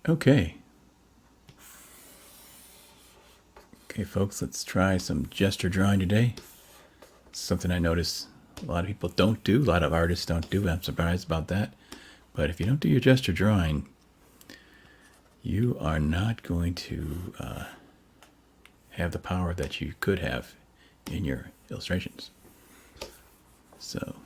Okay. Okay, folks, let's try some gesture drawing today. It's something I notice a lot of people don't do, a lot of artists don't do. I'm surprised about that. But if you don't do your gesture drawing, you are not going to have the power that you could have in your illustrations. So,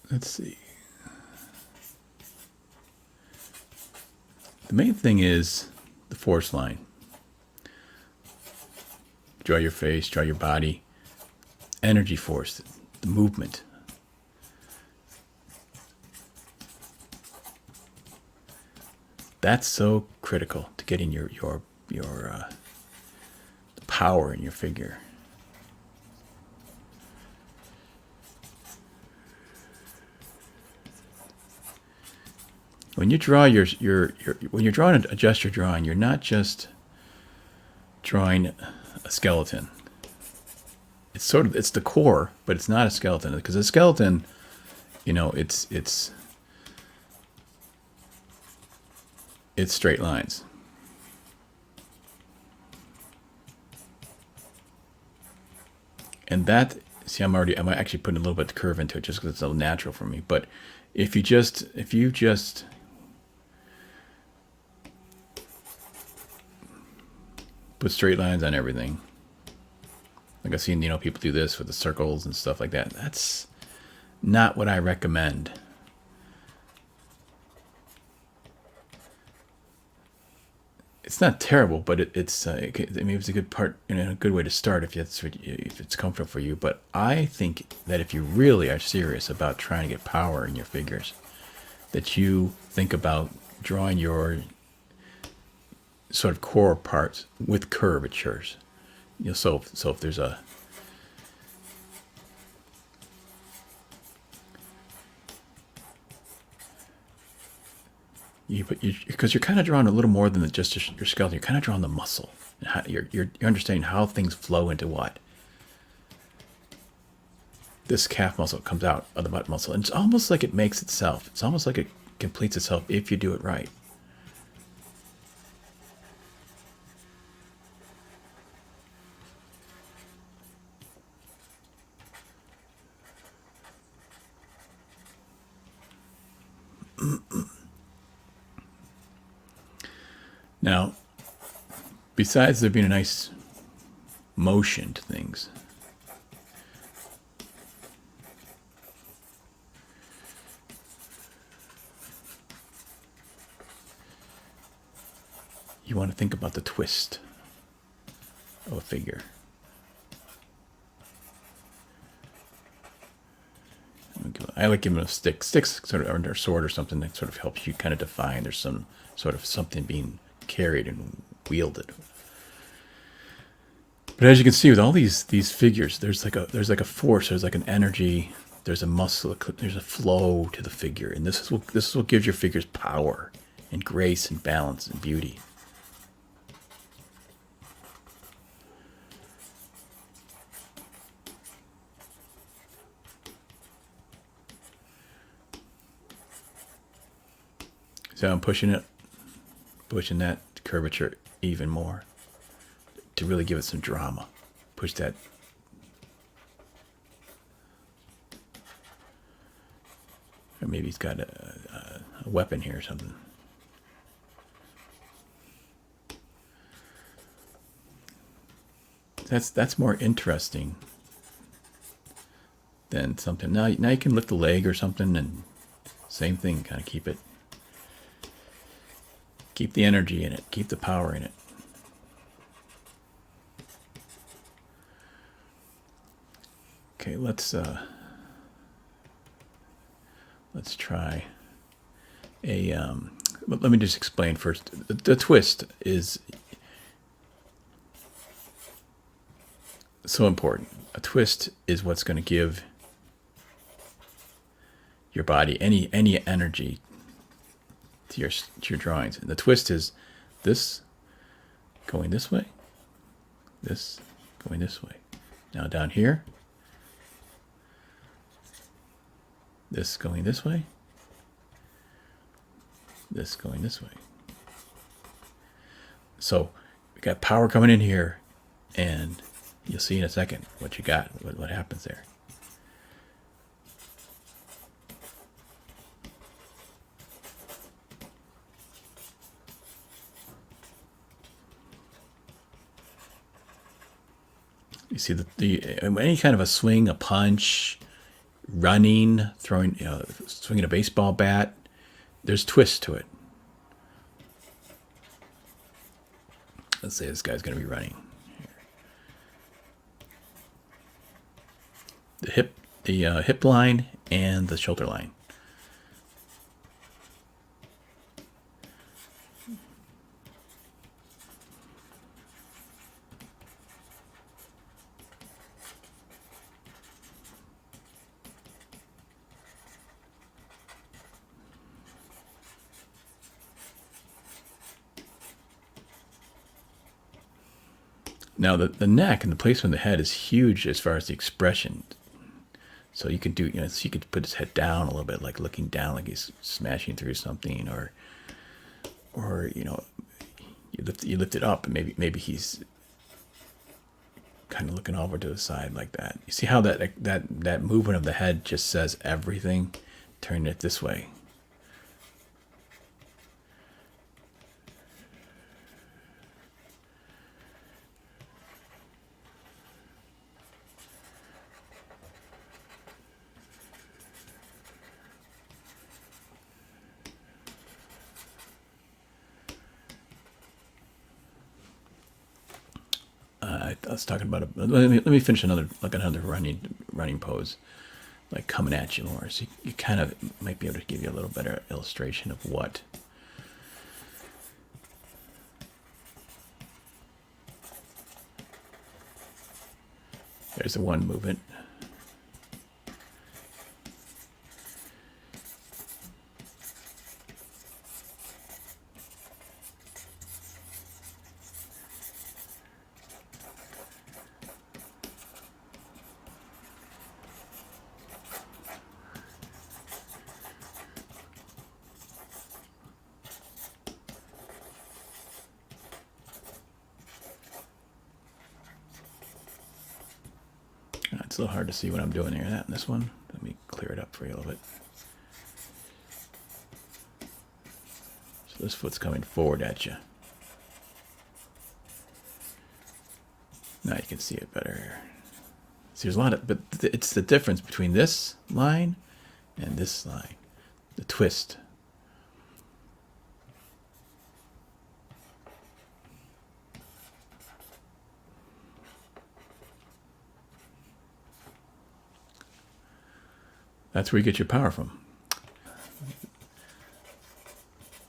let's see. The main thing is the force line. Draw your face, draw your body, energy force, the movement. That's so critical to getting your power in your figure. When you draw when you're drawing a gesture drawing, you're not just drawing a skeleton. It's the core, but it's not a skeleton, because a skeleton, it's straight lines. And that, see, I'm actually putting a little bit of curve into it just because it's so natural for me. But if you just put straight lines on everything, like I've seen, people do this with the circles and stuff like that. That's not what I recommend. It's not terrible, but it's a good part, a good way to start if it's comfortable for you. But I think that if you really are serious about trying to get power in your figures, that you think about drawing your sort of core parts with curvatures. So if there's a because you're kind of drawing a little more than just your skeleton. You're kind of drawing the muscle. You're understanding how things flow into what. This calf muscle comes out of the butt muscle, and it's almost like it makes itself. It's almost like it completes itself if you do it right. Now, besides there being a nice motion to things, you want to think about the twist of a figure. I like giving it a stick. Sticks sort of, or a sword or something that sort of helps you kind of define. There's some sort of something being carried and wielded. But as you can see with all these figures, there's like a force, there's like an energy, there's a muscle, there's a flow to the figure, and this is what gives your figures power and grace and balance and beauty. So I'm pushing that curvature even more to really give it some drama. Push that. Or maybe he's got a weapon here or something. That's more interesting than something. Now you can lift the leg or something, and same thing. Kind of keep the energy in it. Keep the power in it. Okay, let's try a. Let me just explain first. The twist is so important. A twist is what's going to give your body any energy to your drawings. And the twist is this going this way, this going this way. Now down here, this going this way, this going this way. So we got power coming in here, and you'll see in a second what you got, what happens there. You see any kind of a swing, a punch, running, throwing, swinging a baseball bat, there's twists to it. Let's say this guy's going to be running. The hip line and the shoulder line. Now the neck and the placement of the head is huge as far as the expression. So you could do, so you could put his head down a little bit, like looking down, like he's smashing through something, or you lift it up, and maybe he's kind of looking over to the side like that. You see how that movement of the head just says everything? Turn it this way. I was talking about let me finish another running pose, like coming at you more. So you kind of might be able to give you a little better illustration of what. There's the one movement. It's a little hard to see what I'm doing here. That and this one. Let me clear it up for you a little bit. So this foot's coming forward at you. Now you can see it better. See, there's a lot of, but it's the difference between this line and this line. The twist. That's where you get your power from.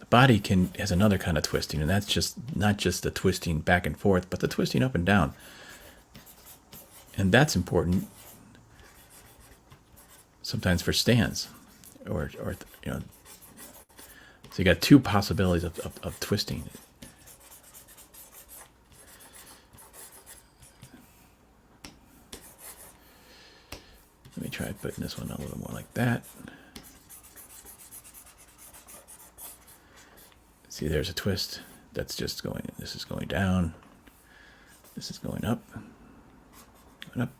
The body has another kind of twisting, and that's just not just the twisting back and forth, but the twisting up and down. And that's important sometimes for stands, or so you got two possibilities of twisting. Let me try putting this one a little more like that. See, there's a twist. That's just going, this is going down. This is going up. Going up.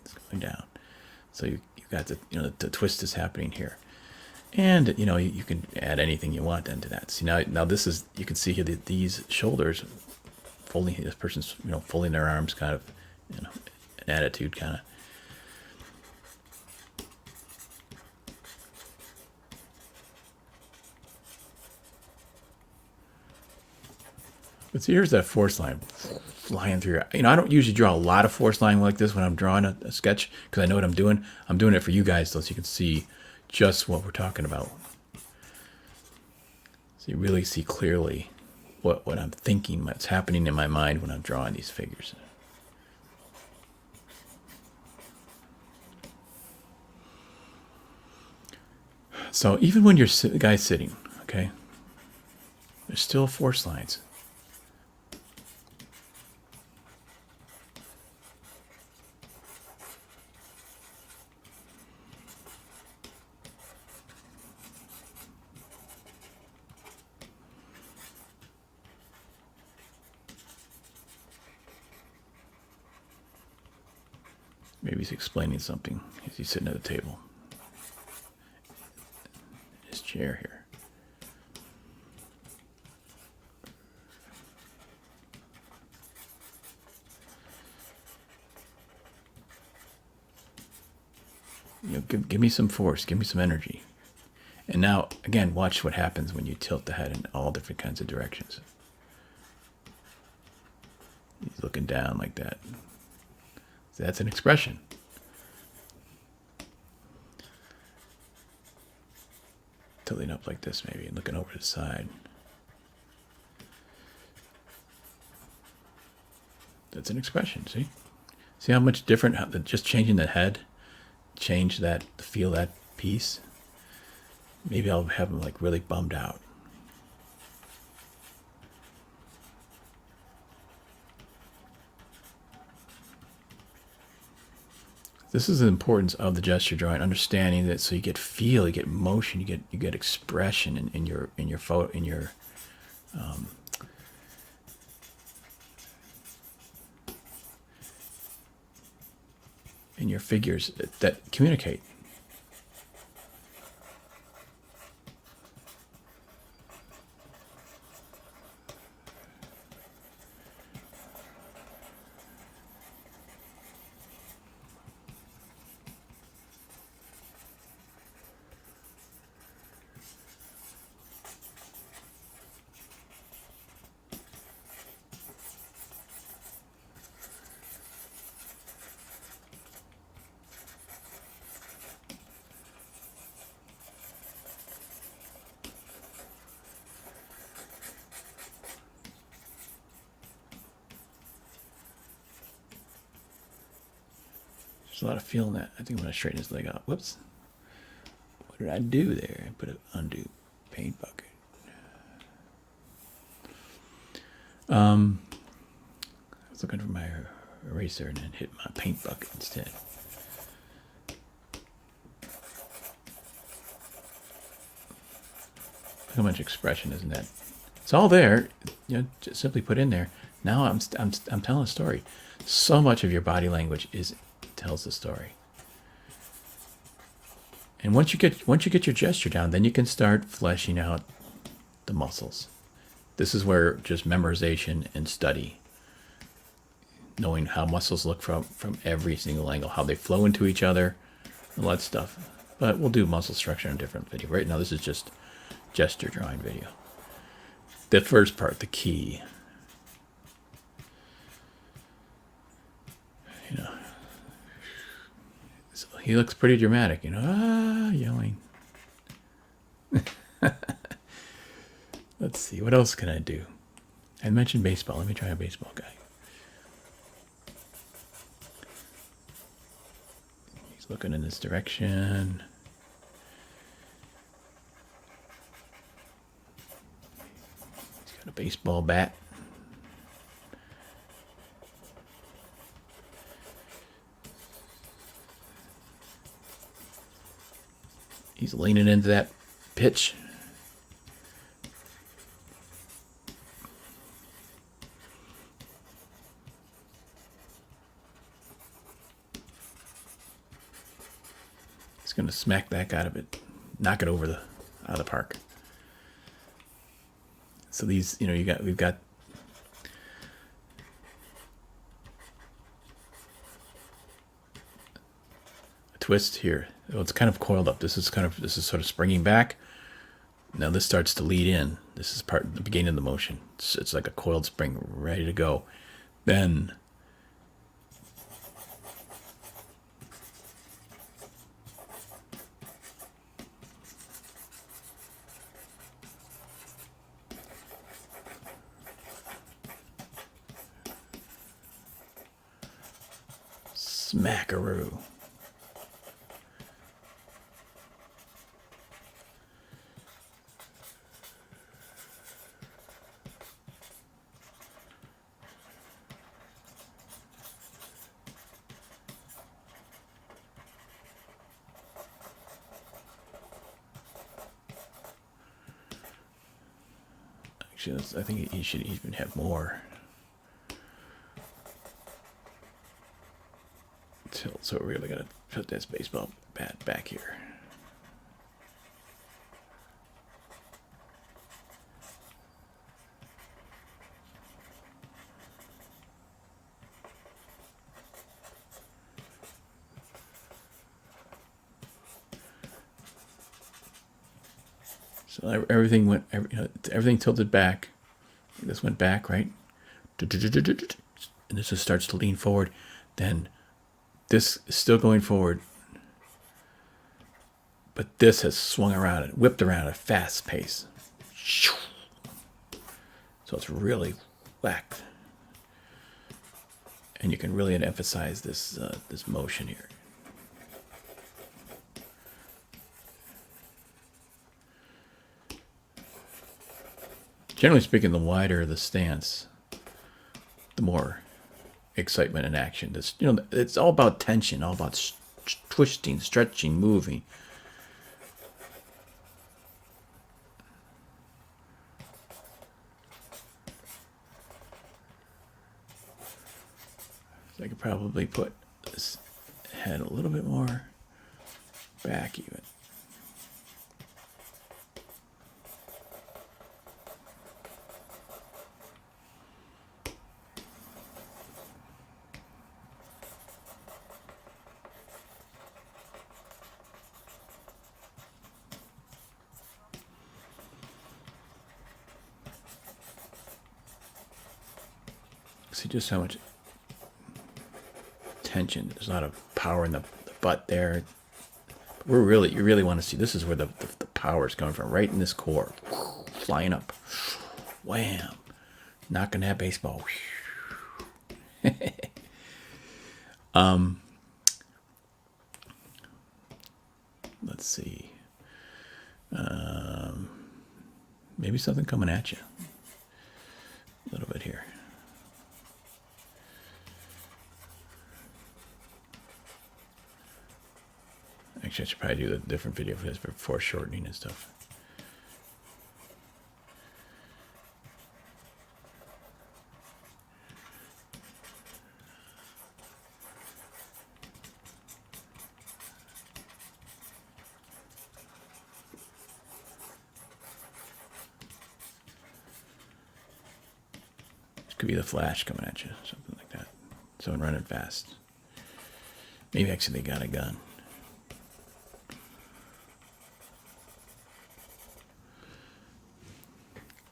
It's going down. So you got the twist is happening here. And, you can add anything you want into that. See, now this is, you can see here that these shoulders folding, this person's, folding their arms kind of, an attitude kind of. But see, here's that force line flying through. I don't usually draw a lot of force line like this when I'm drawing a sketch because I know what I'm doing. I'm doing it for you guys so you can see just what we're talking about. So you really see clearly what I'm thinking, what's happening in my mind when I'm drawing these figures. So even when the guy's sitting, okay, there's still force lines. Maybe he's explaining something as he's sitting at the table. His chair here. You know, give me some force, give me some energy. And now, again, watch what happens when you tilt the head in all different kinds of directions. He's looking down like that. So that's an expression. Tilting up like this maybe and looking over to the side. That's an expression, see? See how much different, just changing the head, change that, feel that piece. Maybe I'll have him like really bummed out. This is the importance of the gesture drawing, understanding that so you get feel, you get motion, you get expression in your photo, in your figures that communicate. There's a lot of feeling that. I think I'm going to straighten his leg out. Whoops. What did I do there? I put an undo paint bucket. I was looking for my eraser and then hit my paint bucket instead. Look how much expression is in that. It's all there. You know, just simply put in there. Now I'm telling a story. So much of your body language tells the story. And once you get your gesture down, then you can start fleshing out the muscles. This is where just memorization and study, knowing how muscles look from every single angle, how they flow into each other, all that stuff. But we'll do muscle structure in a different video. Right now, this is just gesture drawing video. The first part, the key. You know, so he looks pretty dramatic. You know, yelling. Let's see, what else can I do? I mentioned baseball. Let me try a baseball guy. He's looking in this direction. He's got a baseball bat. He's leaning into that pitch. He's going to smack that guy out of it, knock it out of the park. So these, you know, we've got a twist here. Oh, it's kind of coiled up. This is sort of springing back. Now this starts to lead in. This is the beginning of the motion. It's like a coiled spring ready to go. Then smackaroo. Actually, I think he should even have more tilts So we're really gonna put this baseball bat back here. So everything went, everything tilted back. This went back, right? And this just starts to lean forward. Then this is still going forward, but this has swung around and whipped around at a fast pace. So it's really whacked, and you can really emphasize this this motion here. Generally speaking, the wider the stance, the more excitement and action. This, it's all about tension, all about twisting, stretching, moving. So I could probably put this head a little bit more back even. See just how much tension. There's a lot of power in the butt there. But you really want to see, this is where the power is coming from, right in this core. Flying up. Wham. Knocking that baseball. Let's see. Maybe something coming at you. A little bit here. Actually, I should probably do a different video for this before shortening and stuff. This could be the Flash coming at you, something like that. Someone running fast. Maybe actually they got a gun.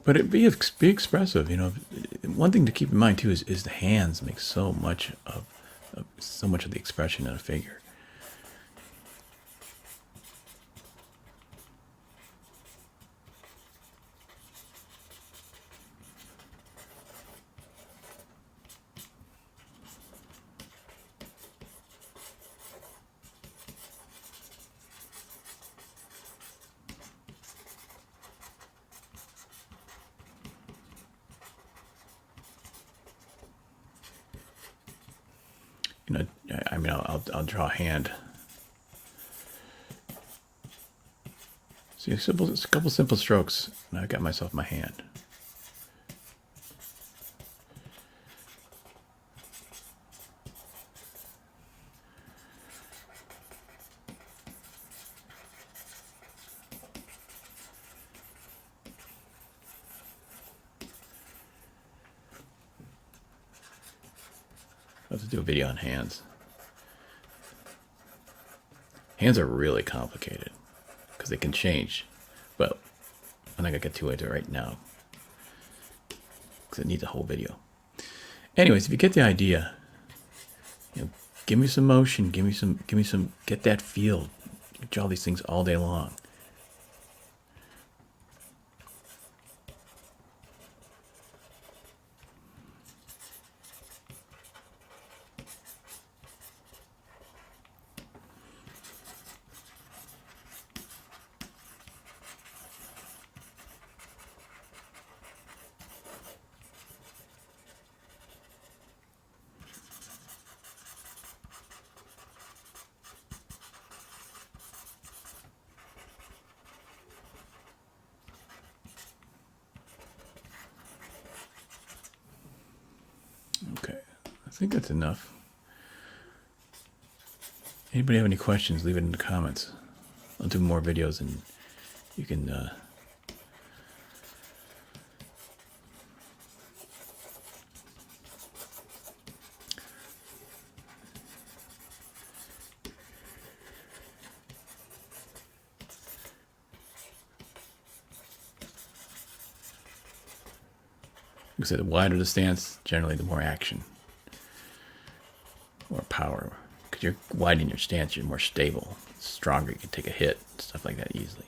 But be expressive, One thing to keep in mind too is the hands make so much of the expression in a figure. I'll draw a hand. See, a couple simple strokes, and I've got myself my hand. I'll have to do a video on hands. Hands are really complicated because they can change. Well, I'm not going to get too into it right now because it needs a whole video. Anyways, if you get the idea, give me some motion, give me some, get that feel. You draw these things all day long. Okay, I think that's enough. Anybody have any questions, leave it in the comments. I'll do more videos and you can like I said, the wider the stance, generally the more action or power. Because you're widening your stance, you're more stable, stronger, you can take a hit, stuff like that easily.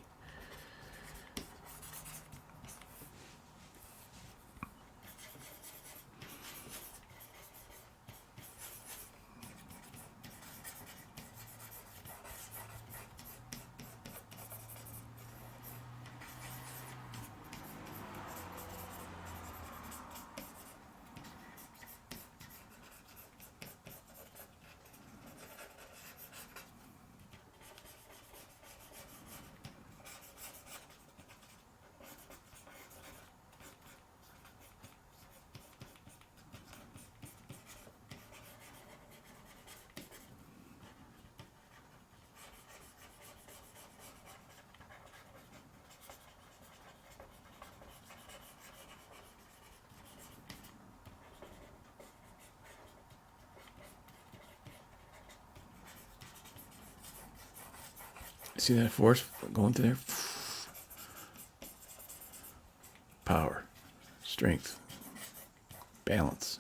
See that force going through there? Power, strength, balance.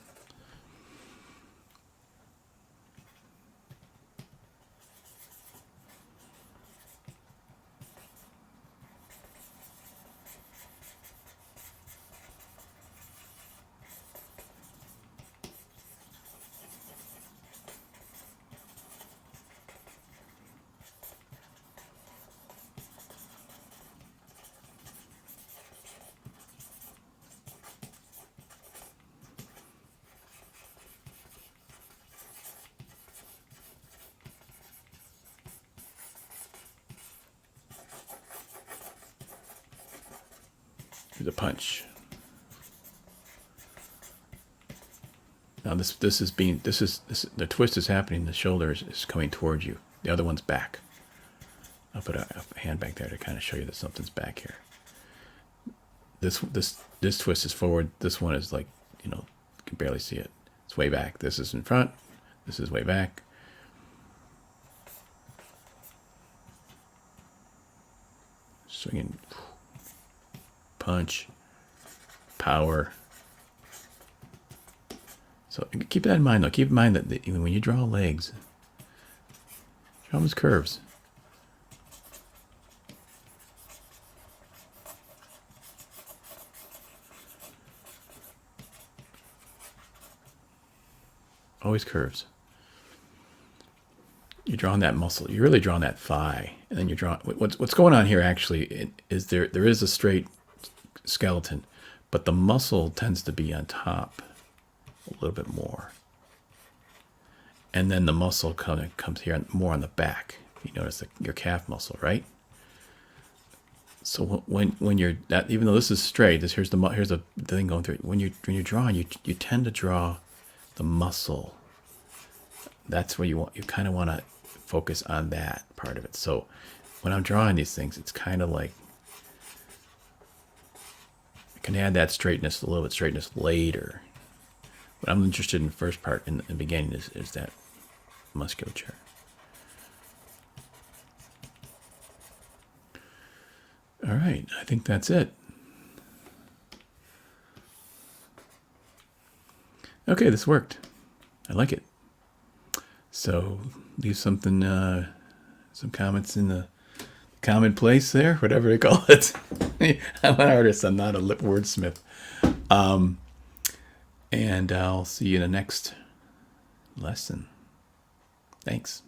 The punch. Now this is the twist is happening. The shoulder is coming towards you. The other one's back. I'll put a hand back there to kind of show you that something's back here. This twist is forward. This one is like, you can barely see it. It's way back. This is in front. This is way back. Swinging. Punch, power. So keep that in mind, though. Keep in mind that even when you draw legs, draw them as curves. Always curves. You're drawing that muscle. You're really drawing that thigh, and then you're drawing. What's going on here actually is there is a straight skeleton, but the muscle tends to be on top a little bit more, and then the muscle kind of comes here more on the back. You notice your calf muscle, right? So when you're that, even though this is straight, here's the thing going through it. When you're drawing, you tend to draw the muscle. That's where you kind of want to focus on that part of it. So when I'm drawing these things, it's kind of like can add that straightness, a little bit straightness later. But I'm interested in the first part in the beginning is that musculature. All right, I think that's it. Okay, this worked. I like it. So leave something, some comments in the comment place there, whatever they call it. I'm an artist. I'm not a wordsmith. And I'll see you in the next lesson. Thanks.